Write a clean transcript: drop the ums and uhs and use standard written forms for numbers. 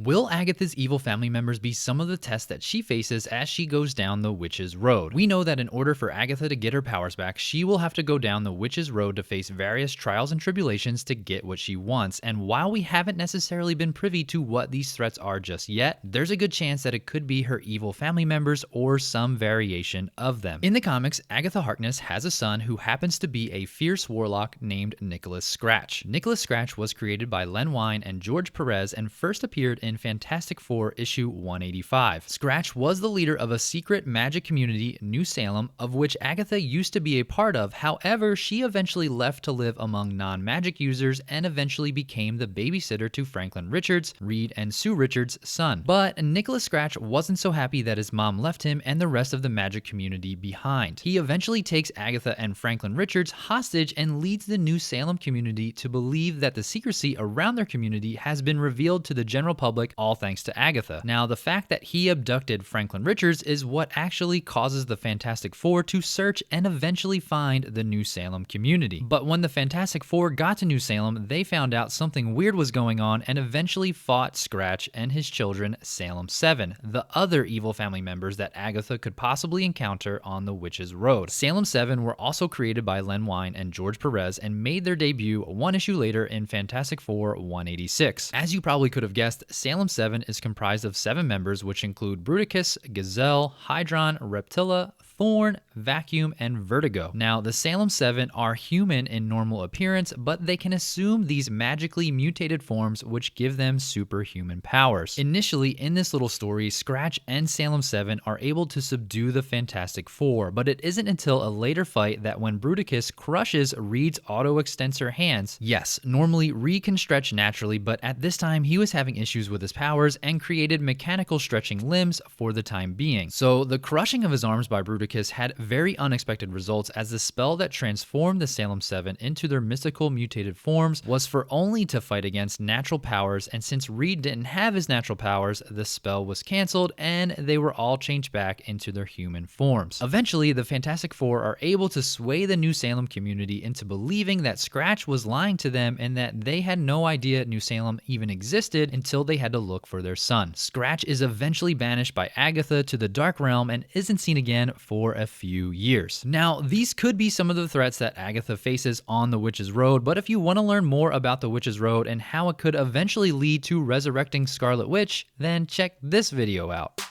Will Agatha's evil family members be some of the tests that she faces as she goes down the witch's road? We know that in order for Agatha to get her powers back, she will have to go down the witch's road to face various trials and tribulations to get what she wants. And while we haven't necessarily been privy to what these threats are just yet, there's a good chance that it could be her evil family members or some variation of them. In the comics, Agatha Harkness has a son who happens to be a fierce warlock named Nicholas Scratch. Nicholas Scratch was created by Len Wein and George Perez and first appeared in Fantastic Four issue 185. Scratch was the leader of a secret magic community, New Salem, of which Agatha used to be a part of. However, she eventually left to live among non-magic users and eventually became the babysitter to Franklin Richards, Reed and Sue Richards' son. But Nicholas Scratch wasn't so happy that his mom left him and the rest of the magic community behind. He eventually takes Agatha and Franklin Richards hostage and leads the New Salem community to believe that the secrecy around their community has been revealed to the general public, all thanks to Agatha. Now, the fact that he abducted Franklin Richards is what actually causes the Fantastic Four to search and eventually find the New Salem community. But when the Fantastic Four got to New Salem, they found out something weird was going on and eventually fought Scratch and his children, Salem 7, the other evil family members that Agatha could possibly encounter on the Witch's Road. Salem 7 were also created by Len Wein and George Perez and made their debut one issue later in Fantastic Four 186. As you probably could have guessed, Salem 7 is comprised of 7 members, which include Bruticus, Gazelle, Hydron, Reptilla, Thorn, Vacuum, and Vertigo. Now, the Salem 7 are human in normal appearance, but they can assume these magically mutated forms which give them superhuman powers. Initially, in this little story, Scratch and Salem 7 are able to subdue the Fantastic Four, but it isn't until a later fight that when Bruticus crushes Reed's auto-extensor hands, yes, normally Reed can stretch naturally, but at this time he was having issues with his powers and created mechanical stretching limbs for the time being. So the crushing of his arms by Bruticus had very unexpected results, as the spell that transformed the Salem 7 into their mystical mutated forms was for only to fight against natural powers, and since Reed didn't have his natural powers, the spell was cancelled and they were all changed back into their human forms. Eventually, the Fantastic Four are able to sway the New Salem community into believing that Scratch was lying to them and that they had no idea New Salem even existed until they had to look for their son. Scratch is eventually banished by Agatha to the Dark Realm and isn't seen again for a few years. Now, these could be some of the threats that Agatha faces on the Witch's Road, but if you want to learn more about the Witch's Road and how it could eventually lead to resurrecting Scarlet Witch, then check this video out.